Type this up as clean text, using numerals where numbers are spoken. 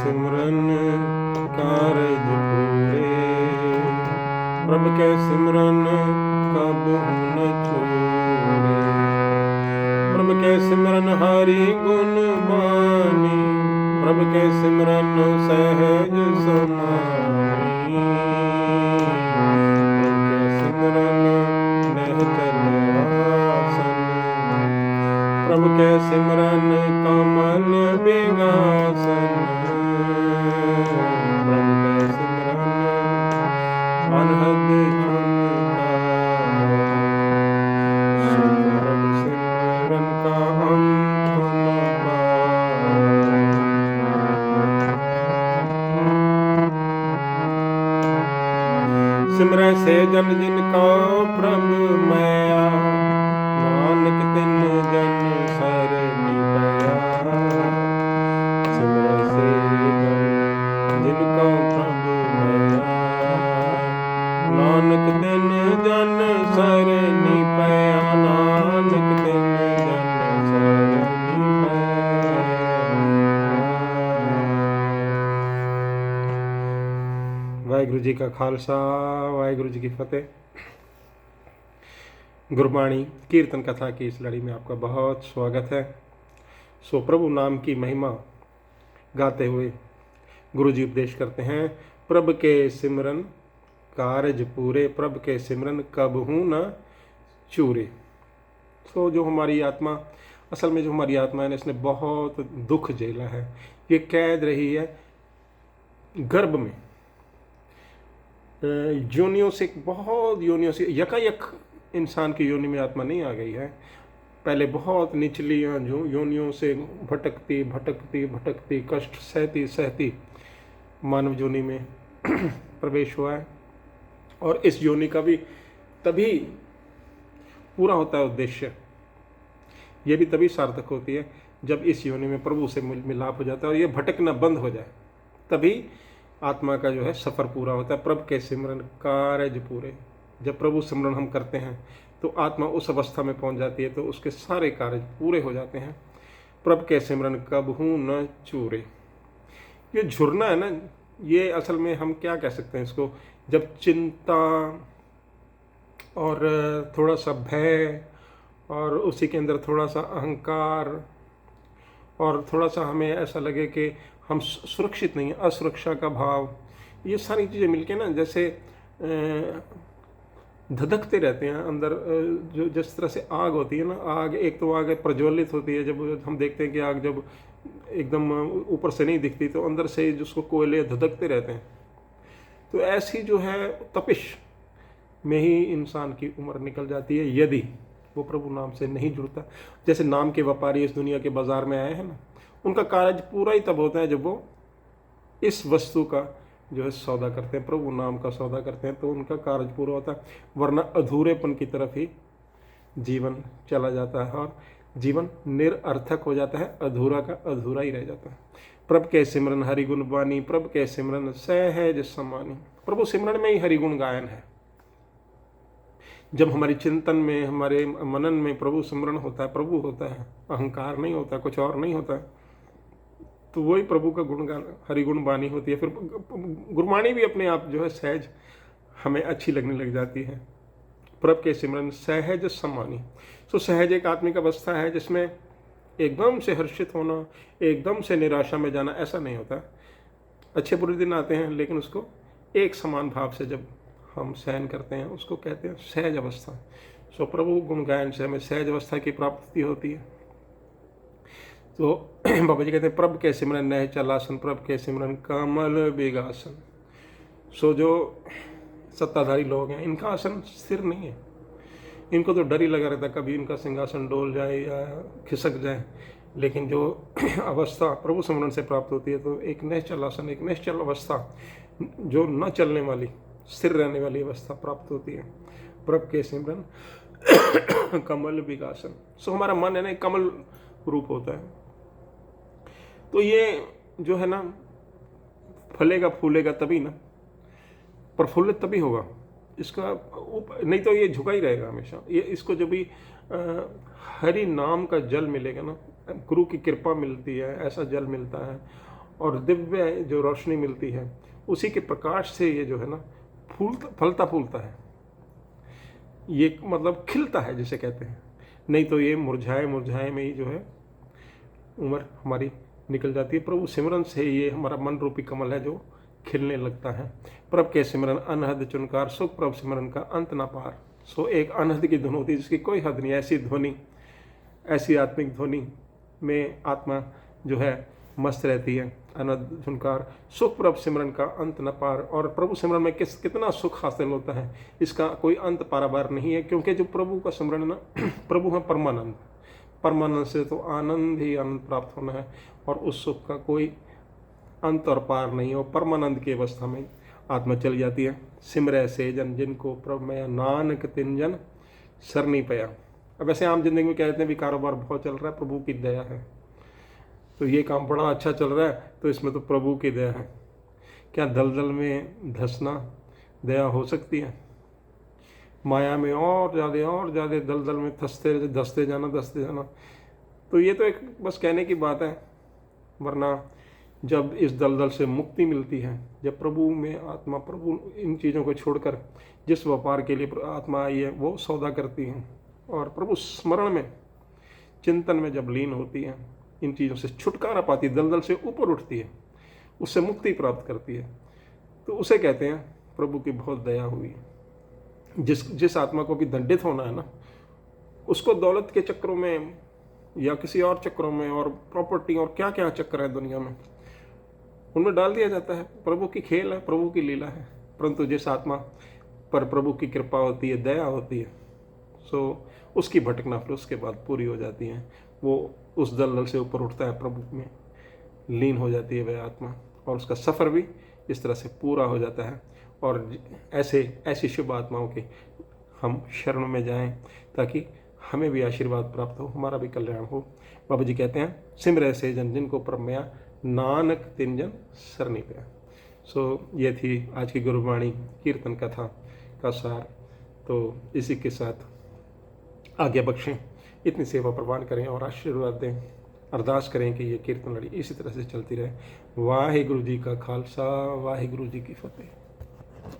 सिमरन कारज पूरे, प्रभु के सिमरन कब न छोड़े। प्रभु के सिमरन हरि गुण बानी, प्रभु के सिमरन सहज समानी। प्रभु के सिमरन निश्चल आसन, प्रभु के सिमरन कमल बिगासन। प्रभु के सिमरन अनहद प्रभु सिमरन का अंत न पाए। सिमरन से जन जिनका प्रभु मैया, नानक तिन जन सरनी पया। सिमरन से जन जिनका प्रभु मैया, नानक तिन जन सरनी पया। नानक तिन जन सरनी पया। वाहिगुरु जी का खालसा, वाहिगुरु जी की फतेह। गुरबाणी कीर्तन कथा की इस लड़ी में आपका बहुत स्वागत है। सो प्रभु नाम की महिमा गाते हुए गुरु जी उपदेश करते हैं, प्रभु के सिमरन कारज पूरे, प्रभु के सिमरन कबहू न चूरे। सो जो हमारी आत्मा, असल में जो हमारी आत्मा है ना, इसने बहुत दुख झेला है। ये कैद रही है गर्भ में, योनियों से, बहुत योनियों से, यकायक इंसान की योनि में आत्मा नहीं आ गई है। पहले बहुत निचली जो योनियों से भटकती भटकती भटकती, कष्ट सहती सहती मानव योनि में प्रवेश हुआ है। और इस योनि का भी तभी पूरा होता है उद्देश्य, ये भी तभी सार्थक होती है जब इस योनि में प्रभु से मिलाप हो जाता है और ये भटकना बंद हो जाए, तभी आत्मा का जो है सफ़र पूरा होता है। प्रभु के सिमरन कारज पूरे, जब प्रभु सिमरन हम करते हैं तो आत्मा उस अवस्था में पहुंच जाती है तो उसके सारे कार्य पूरे हो जाते हैं। प्रभु के सिमरन कबहू न चूरे। ये झुरना है ना, ये असल में हम क्या कह सकते हैं इसको, जब चिंता और थोड़ा सा भय और उसी के अंदर थोड़ा सा अहंकार और थोड़ा सा हमें ऐसा लगे कि हम सुरक्षित नहीं हैं, असुरक्षा का भाव, ये सारी चीज़ें मिलके ना जैसे धधकते रहते हैं अंदर। जो जिस तरह से आग होती है ना, आग एक तो आग प्रज्वलित होती है, जब हम देखते हैं कि आग जब एकदम ऊपर से नहीं दिखती तो अंदर से जिसको कोयले धधकते रहते हैं। तो ऐसी जो है तपिश में ही इंसान की उम्र निकल जाती है यदि वो प्रभु नाम से नहीं जुड़ता। जैसे नाम के व्यापारी इस दुनिया के बाजार में आए हैं ना, उनका कार्य पूरा ही तब होता है जब वो इस वस्तु का जो है सौदा करते हैं, प्रभु नाम का सौदा करते हैं, तो उनका कार्य पूरा होता है। वरना अधूरेपन की तरफ ही जीवन चला जाता है और जीवन निरर्थक हो जाता है, अधूरा का अधूरा ही रह जाता है। प्रभु के सिमरन हरिगुण बानी, प्रभु के सिमरन सहज समानी। प्रभु सिमरन में ही हरिगुण गायन है। जब हमारी चिंतन में, हमारे मनन में प्रभु सिमरन होता है, प्रभु होता है, अहंकार नहीं होता, कुछ और नहीं होता है, तो वही प्रभु का गुणगान, हरिगुण बानी होती है। फिर गुरबाणी भी अपने आप जो है सहज हमें अच्छी लगने लग जाती है। प्रभु के सिमरन सहज समानी। तो सहज एक आत्मिक अवस्था है जिसमें एकदम से हर्षित होना, एकदम से निराशा में जाना, ऐसा नहीं होता। अच्छे बुरे दिन आते हैं लेकिन उसको एक समान भाव से जब हम सहन करते हैं उसको कहते हैं सहज अवस्था। सो प्रभु गुण गायन से हमें सहज अवस्था की प्राप्ति होती है। तो बाबा जी कहते हैं प्रभु के सिमरन नह चलासन, प्रभु के सिमरन कमल बेगासन। सो जो सत्ताधारी लोग हैं इनका आसन स्थिर नहीं है, इनको तो डर ही लगा रहता है कभी इनका सिंहासन डोल जाए या खिसक जाए। लेकिन जो अवस्था प्रभु सिमरन से प्राप्त होती है तो एक निश्चल आसन, एक निश्चल अवस्था, जो न चलने वाली, स्थिर रहने वाली अवस्था प्राप्त होती है। प्रभु के सिमरन कमल विकासन। सो हमारा मन है ना कमल रूप होता है, तो ये जो है ना फलेगा फूलेगा तभी ना, प्रफुल्लित तभी होगा। इसका नहीं तो ये झुका ही रहेगा हमेशा। ये इसको जब भी हरि नाम का जल मिलेगा ना, गुरु की कृपा मिलती है, ऐसा जल मिलता है और दिव्य जो रोशनी मिलती है, उसी के प्रकाश से ये जो है ना फलता फूलता है, ये मतलब खिलता है जिसे कहते हैं। नहीं तो ये मुरझाए मुरझाए में ही जो है उम्र हमारी निकल जाती है। प्रभु सिमरन से ये हमारा मन रूपी कमल है जो खिलने लगता है। प्रभ के सिमरन अनहद चुनकार, सुख प्रभ सिमरन का अंत ना पार। सो एक अनहद की धुन होती है जिसकी कोई हद नहीं। ऐसी ध्वनि, ऐसी आत्मिक ध्वनि में आत्मा जो है मस्त रहती है। अनहद झुनकार, सुख प्रभ सिमरन का अंत न पार। और प्रभु सिमरन में कितना सुख हासिल होता है, इसका कोई अंत पारावार नहीं है। क्योंकि जो प्रभु का सिमरन ना प्रभु है परमानंद, परमानंद से तो आनंद ही आनंद प्राप्त होना है, और उस सुख का कोई अंत और पार नहीं हो। परमानंद की अवस्था में आत्मा चली जाती है। सिमरय से जन जिनको प्रभु मैं नानक तिन जन सरनी पया। अब वैसे आम जिंदगी में कहते हैं भी कारोबार बहुत चल रहा है, प्रभु की दया है, तो ये काम बड़ा अच्छा चल रहा है, तो इसमें तो प्रभु की दया है। क्या दलदल में धंसना दया हो सकती है? माया में और ज़्यादा दलदल में धंसते जाना, तो ये तो एक बस कहने की बात है। वरना जब इस दलदल से मुक्ति मिलती है, जब प्रभु में आत्मा, प्रभु इन चीज़ों को छोड़कर जिस व्यापार के लिए आत्मा आई है वो सौदा करती है, और प्रभु स्मरण में, चिंतन में जब लीन होती है, इन चीज़ों से छुटकारा पाती है, दलदल से ऊपर उठती है, उससे मुक्ति प्राप्त करती है, तो उसे कहते हैं प्रभु की बहुत दया हुई। जिस आत्मा को भी दंडित होना है ना, उसको दौलत के चक्रों में या किसी और चक्रों में, और प्रॉपर्टी और क्या क्या चक्र है दुनिया में, उनमें डाल दिया जाता है। प्रभु की खेल है, प्रभु की लीला है। परंतु जिस आत्मा पर प्रभु की कृपा होती है, दया होती है, सो उसकी भटकना फिर उसके बाद पूरी हो जाती है। वो उस दलदल से ऊपर उठता है, प्रभु में लीन हो जाती है वह आत्मा, और उसका सफ़र भी इस तरह से पूरा हो जाता है। और ऐसी शुभ आत्माओं के हम शरण में जाएं, ताकि हमें भी आशीर्वाद प्राप्त हो, हमारा भी कल्याण हो। बाबा जी कहते हैं सिमरय से जन जिनको प्रभ मया नानक तिन जन सरनी पे। सो ये थी आज की गुरुवाणी कीर्तन कथा का सार। तो इसी के साथ आज्ञा बख्शें, इतनी सेवा प्रवान करें और आशीर्वाद दें। अरदास करें कि ये कीर्तन लड़ी इसी तरह से चलती रहे। वाहिगुरु जी का खालसा, वाहिगुरु जी की फतेह।